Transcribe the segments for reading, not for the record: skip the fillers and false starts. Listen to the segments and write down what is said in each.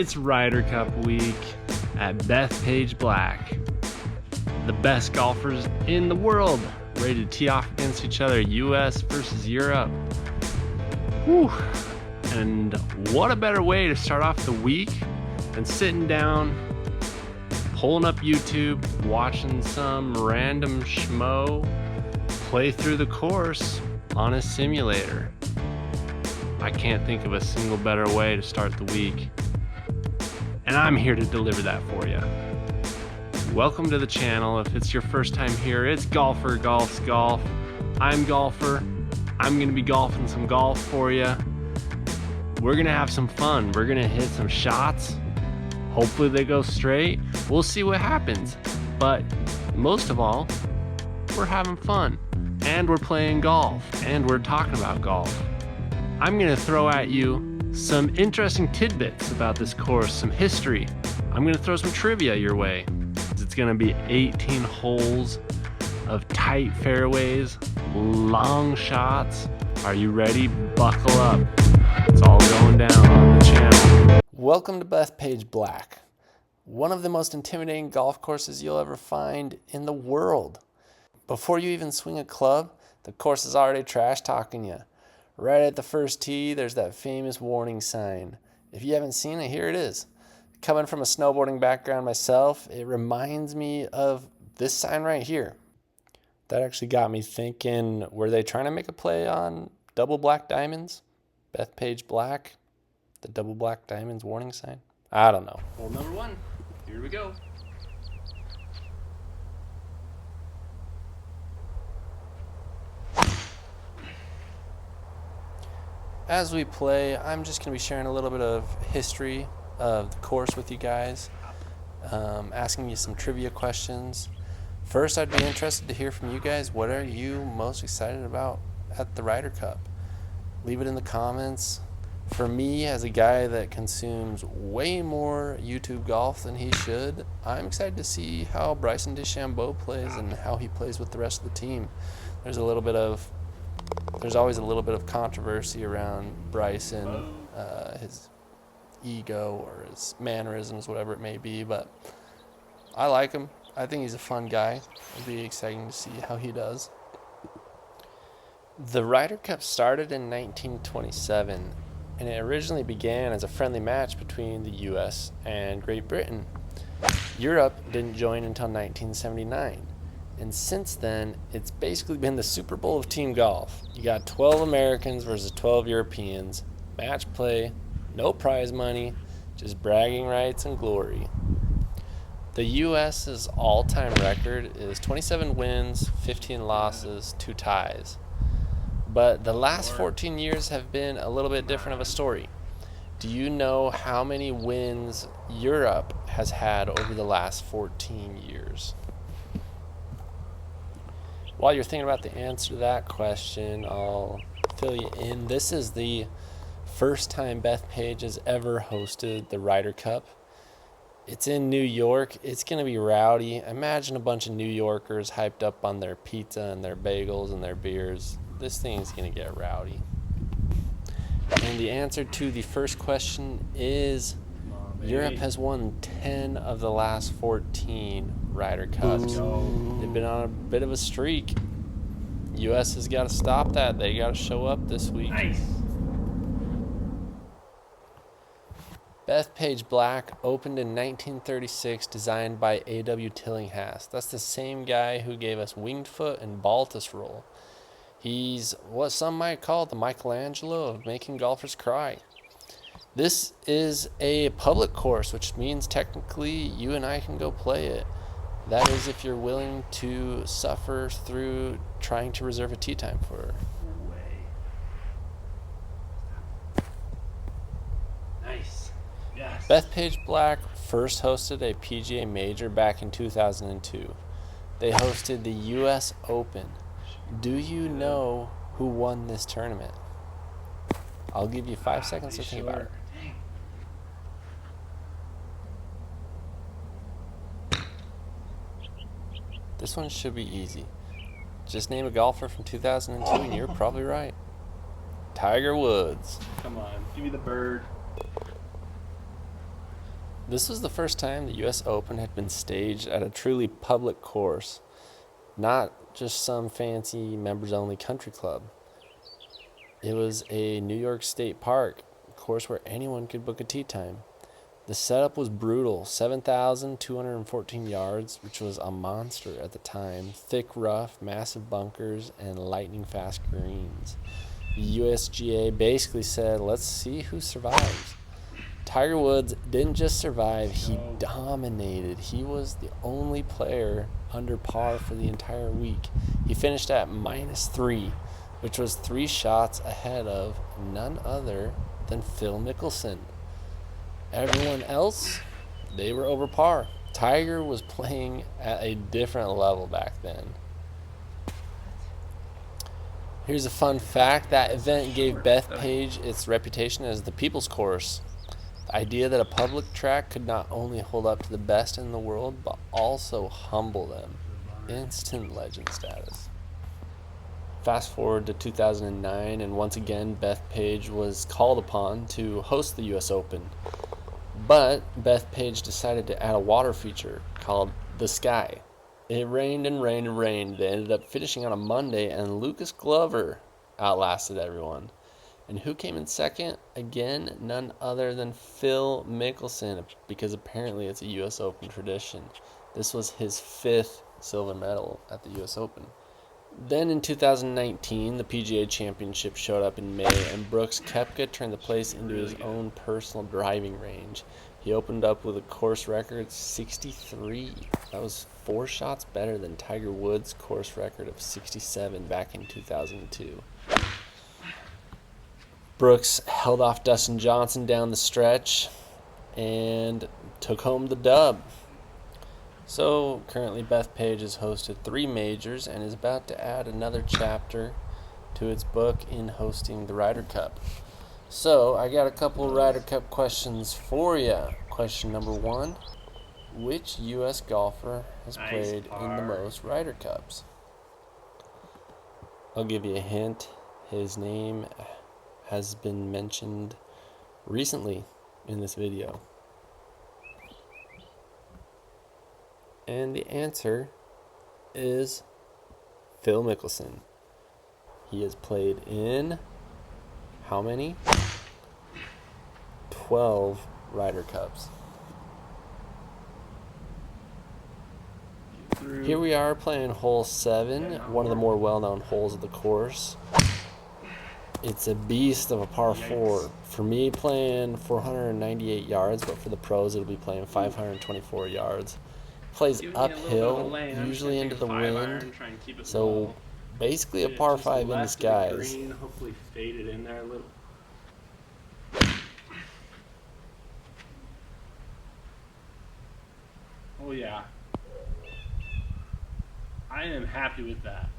It's Ryder Cup week at Bethpage Black. The best golfers in the world ready to tee off against each other, US versus Europe. Whew. And what a better way to start off the week than sitting down, pulling up YouTube, watching some random schmo play through the course on a simulator. I can't think of a single better way to start the week. And I'm here to deliver that for you. Welcome to the channel. If it's your first time here, it's Golfer Golf's Golf. I'm Golfer. I'm going to be golfing some golf for you. We're going to have some fun. We're going to hit some shots. Hopefully they go straight. We'll see what happens. But most of all, we're having fun. And we're playing golf. And we're talking about golf. I'm going to throw at you some interesting tidbits about this course, some history. I'm going to throw some trivia your way. It's going to be 18 holes of tight fairways, long shots. Are you ready? Buckle up. It's all going down on the channel. Welcome to Bethpage Black, one of the most intimidating golf courses you'll ever find in the world. Before you even swing a club, the course is already trash talking you. Right at the first tee, there's that famous warning sign. If you haven't seen it, here it is. Coming from a snowboarding background myself, it reminds me of this sign right here. That actually got me thinking, were they trying to make a play on double black diamonds? Bethpage Black? The double black diamonds warning sign? I don't know. Hole number one. Here we go. As we play, I'm just going to be sharing a little bit of history of the course with you guys, asking you some trivia questions. First, I'd be interested to hear from you guys. What are you most excited about at the Ryder Cup? Leave it in the comments. For me, as a guy that consumes way more YouTube golf than he should, I'm excited to see how Bryson DeChambeau plays and how he plays with the rest of the team. There's always a little bit of controversy around Bryson, his ego or his mannerisms, whatever it may be, but I like him. I think he's a fun guy. It'll be exciting to see how he does. The Ryder Cup started in 1927, and it originally began as a friendly match between the US and Great Britain. Europe didn't join until 1979. And since then, it's basically been the Super Bowl of team golf. You got 12 Americans versus 12 Europeans, match play, no prize money, just bragging rights and glory. The US's all-time record is 27 wins, 15 losses, 2 ties. But the last 14 years have been a little bit different of a story. Do you know how many wins Europe has had over the last 14 years? While you're thinking about the answer to that question, I'll fill you in. This is the first time Bethpage has ever hosted the Ryder Cup. It's in New York. It's going to be rowdy. Imagine a bunch of New Yorkers hyped up on their pizza and their bagels and their beers. This thing is going to get rowdy. And the answer to the first question is Europe has won 10 of the last 14 Ryder Cups. They've been on a bit of a streak. US has got to stop that. They got to show up this week. Nice. Bethpage Black opened in 1936, designed by A.W. Tillinghast. That's the same guy who gave us Winged Foot and Baltus Roll. He's what some might call the Michelangelo of making golfers cry. This is a public course, which means technically you and I can go play it. That is if you're willing to suffer through trying to reserve a tee time for her. Nice. Yes. Bethpage Black first hosted a PGA Major back in 2002. They hosted the US Open. Do you know who won this tournament? I'll give you 5 seconds to think about it. This one should be easy. Just name a golfer from 2002 and you're probably right. Tiger Woods. Come on, give me the bird. This was the first time the U.S. Open had been staged at a truly public course, not just some fancy members-only country club. It was a New York State park, a course where anyone could book a tee time. The setup was brutal, 7,214 yards, which was a monster at the time, thick rough, massive bunkers, and lightning-fast greens. The USGA basically said, let's see who survives. Tiger Woods didn't just survive, he dominated. He was the only player under par for the entire week. He finished at -3, which was 3 shots ahead of none other than Phil Mickelson. Everyone else, they were over par. Tiger was playing at a different level back then. Here's a fun fact. That event gave Bethpage its reputation as the people's course. The idea that a public track could not only hold up to the best in the world, but also humble them. Instant legend status. Fast forward to 2009, and once again, Bethpage was called upon to host the U.S. Open. But Bethpage decided to add a water feature called The Sky. It rained and rained and rained. They ended up finishing on a Monday, and Lucas Glover outlasted everyone. And who came in second? Again, none other than Phil Mickelson, because apparently it's a U.S. Open tradition. This was his 5th silver medal at the U.S. Open. Then in 2019, the PGA Championships showed up in May, and Brooks Koepka turned the place into his own personal driving range. He opened up with a course record 63. That was 4 shots better than Tiger Woods' course record of 67 back in 2002. Brooks held off Dustin Johnson down the stretch and took home the dub. So currently Bethpage has hosted 3 majors and is about to add another chapter to its book in hosting the Ryder Cup. So I got a couple of Ryder Cup questions for you. Question number 1, which U.S. golfer has played in the most Ryder Cups? I'll give you a hint. His name has been mentioned recently in this video. And the answer is Phil Mickelson. He has played in how many? 12 Ryder Cups. Here we are playing hole 7, one of the more well-known holes of the course. It's a beast of a par 4. For me, playing 498 yards, but for the pros, it'll be playing 524 yards. Plays uphill, usually into the wind, so basically a par 5 in disguise. Hopefully faded in there a little. Oh yeah, I am happy with that.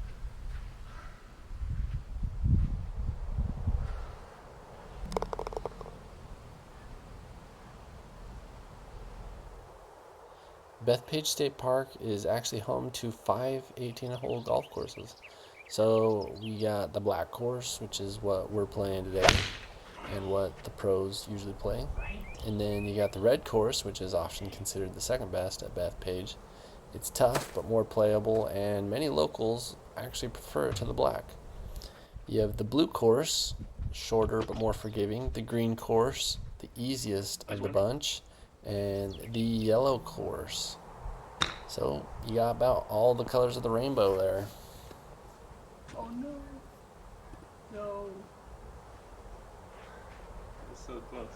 Bethpage State Park is actually home to 5 18-hole golf courses. So we got the Black course, which is what we're playing today and what the pros usually play. And then you got the Red course, which is often considered the second best at Bethpage. It's tough but more playable, and many locals actually prefer it to the Black. You have the Blue course, shorter but more forgiving. The Green course, the easiest of the bunch. And the Yellow course. So you got about all the colors of the rainbow there. Oh no. No. It's so close.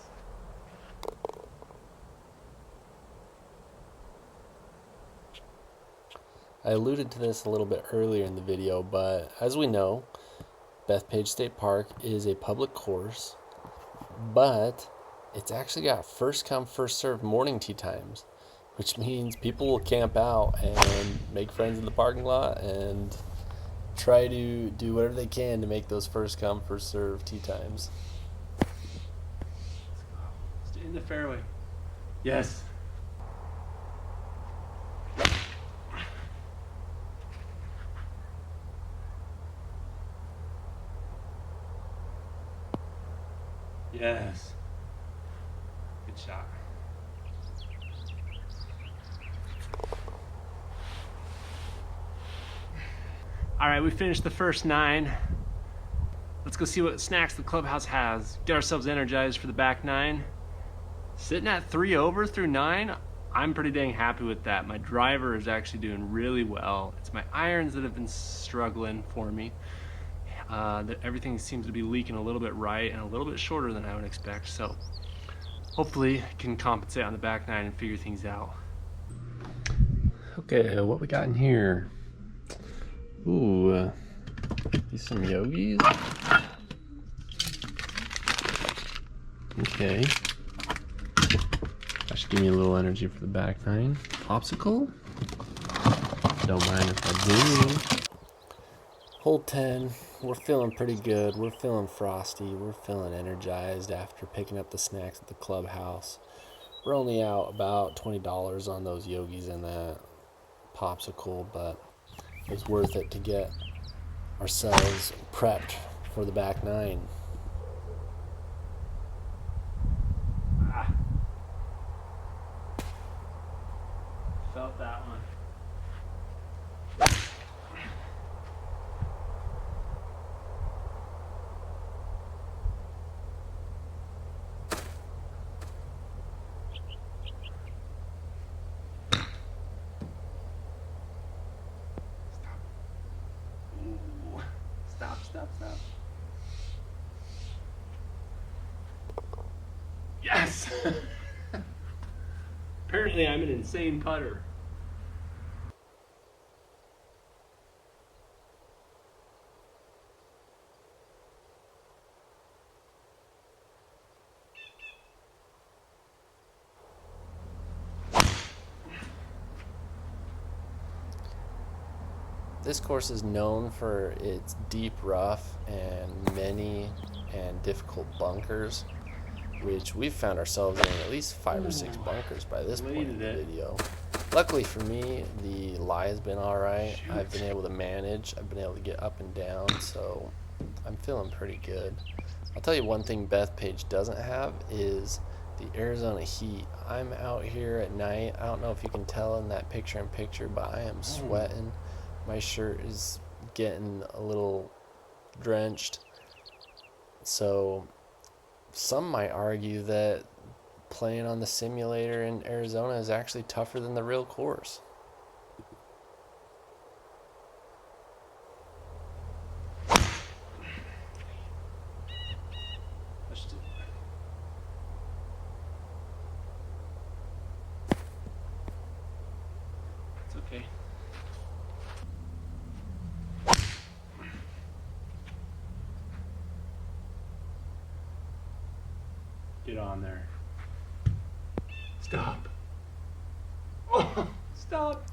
I alluded to this a little bit earlier in the video, but as we know, Bethpage State Park is a public course, but it's actually got first come, first served morning tee times, which means people will camp out and make friends in the parking lot and try to do whatever they can to make those first come, first served tee times. Stay in the fairway. Yes. Yes. Good shot. All right, we finished the first 9. Let's go see what snacks the clubhouse has. Get ourselves energized for the back 9. Sitting at 3 over through 9, I'm pretty dang happy with that. My driver is actually doing really well. It's my irons that have been struggling for me. Everything seems to be leaking a little bit right and a little bit shorter than I would expect. So hopefully I can compensate on the back 9 and figure things out. Okay, what we got in here? Ooh, these some yogis. Okay. That should give me a little energy for the back 9. Popsicle? Don't mind if I do. Hole 10, we're feeling pretty good. We're feeling frosty. We're feeling energized after picking up the snacks at the clubhouse. We're only out about $20 on those yogis and that popsicle, but it was worth it to get ourselves prepped for the back 9. Felt that one. Stop. Yes! Apparently I'm an insane putter. This course is known for its deep rough and many and difficult bunkers, which we've found ourselves in at least 5 or 6 bunkers by this point in the video. Luckily for me, the lie has been alright. I've been able to manage. I've been able to get up and down, so I'm feeling pretty good. I'll tell you one thing Bethpage doesn't have is the Arizona heat. I'm out here at night. I don't know if you can tell in that picture-in-picture, but I am sweating. My shirt is getting a little drenched. So some might argue that playing on the simulator in Arizona is actually tougher than the real course. It's okay. Get on there. Stop. Oh, stop.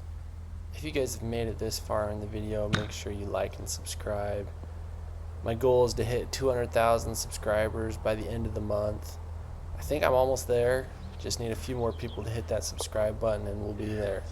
If you guys have made it this far in the video, make sure you like and subscribe. My goal is to hit 200,000 subscribers by the end of the month. I think I'm almost there. Just need a few more people to hit that subscribe button and we'll be there.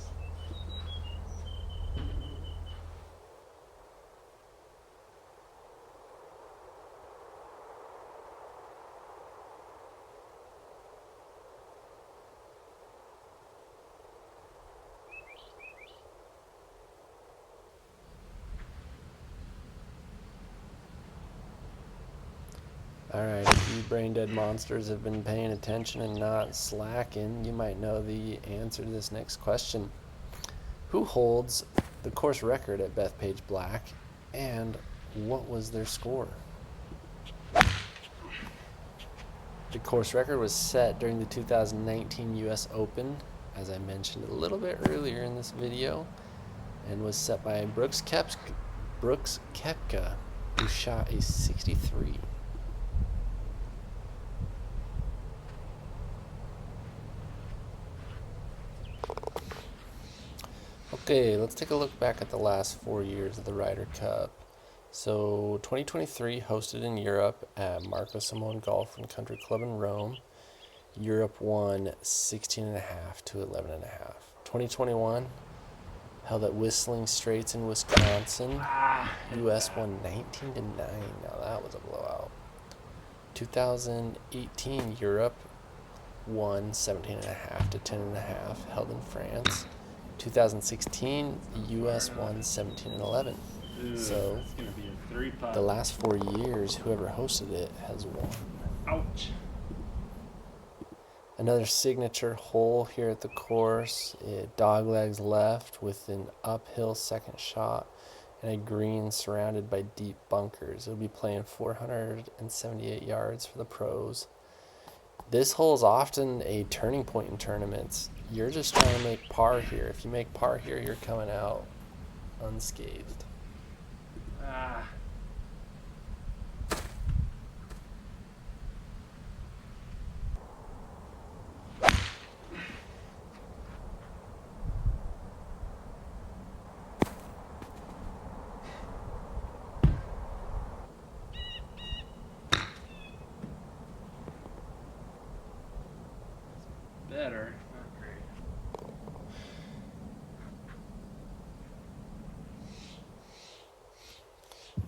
Alright, if you brain dead monsters have been paying attention and not slacking, you might know the answer to this next question. Who holds the course record at Bethpage Black, and what was their score? The course record was set during the 2019 US Open, as I mentioned a little bit earlier in this video, and was set by Brooks Koepka, who shot a 63. Okay, let's take a look back at the last 4 years of the Ryder Cup. So 2023 hosted in Europe at Marco Simone Golf and Country Club in Rome. Europe won 16.5 to 11.5. 2021 held at Whistling Straits in Wisconsin. US won 19 to 9. Now that was a blowout. 2018 Europe won 17.5 to 10.5, held in France. 2016 the US won 17 and 11. Ooh, So it's gonna be a 3-putt. the last 4 years, whoever hosted it has won. Ouch. Another signature hole here at the course. Doglegs left with an uphill second shot and a green surrounded by deep bunkers. It'll be playing 478 yards for the pros. This hole is often a turning point in tournaments. You're just trying to make par here. If you make par here, you're coming out unscathed. Ah. Better, not great.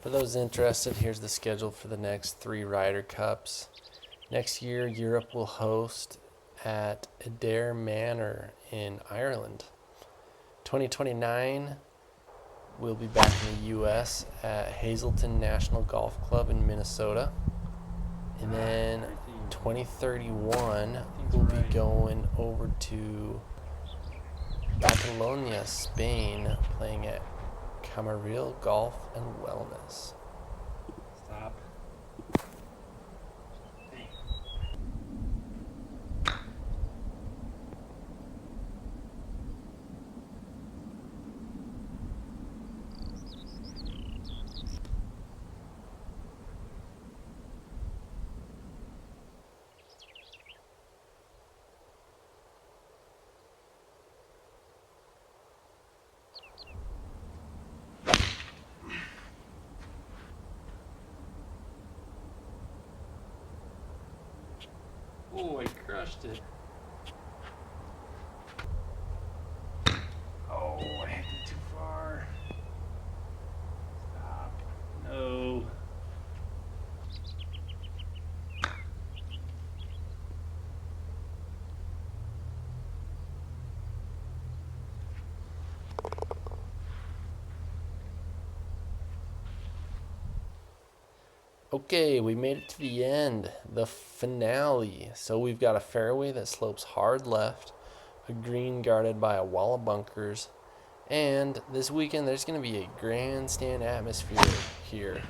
For those interested, here's the schedule for the next 3 Ryder Cups. Next year, Europe will host at Adair Manor in Ireland. 2029, we'll be back in the U.S. at Hazelton National Golf Club in Minnesota. And then 2031, we'll be going over to Catalonia, Spain, playing at Camaril Golf and Wellness. Stop. Dang. Oh, I crushed it. Oh, I hit it too far. Stop. No. Okay, we made it to the end, the finale. So we've got a fairway that slopes hard left, a green guarded by a wall of bunkers, and this weekend there's going to be a grandstand atmosphere here.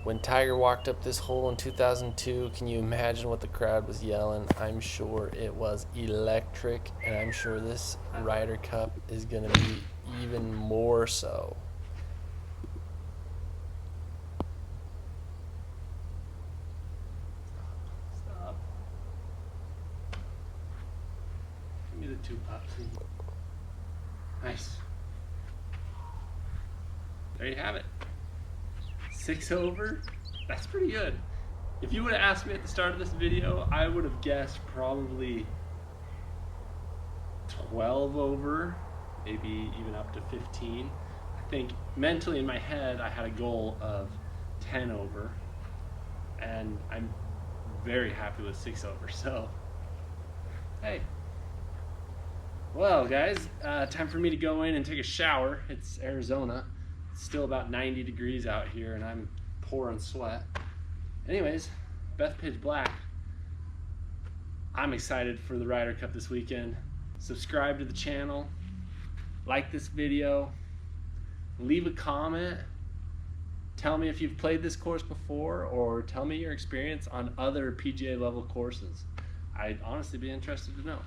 When Tiger walked up this hole in 2002, can you imagine what the crowd was yelling? I'm sure it was electric, and I'm sure this Ryder Cup is going to be even more so. Stop. Give me the 2-putt, please. Nice. There you have it. 6 over. That's pretty good. If you would have asked me at the start of this video, I would have guessed probably 12 over, maybe even up to 15. I think mentally in my head, I had a goal of 10 over, and I'm very happy with 6 over. So, hey. Well, guys, time for me to go in and take a shower. It's Arizona. It's still about 90 degrees out here, and I'm pouring sweat. Anyways, Bethpage Black. I'm excited for the Ryder Cup this weekend. Subscribe to the channel. Like this video. Leave a comment. Tell me if you've played this course before, or tell me your experience on other PGA level courses. I'd honestly be interested to know.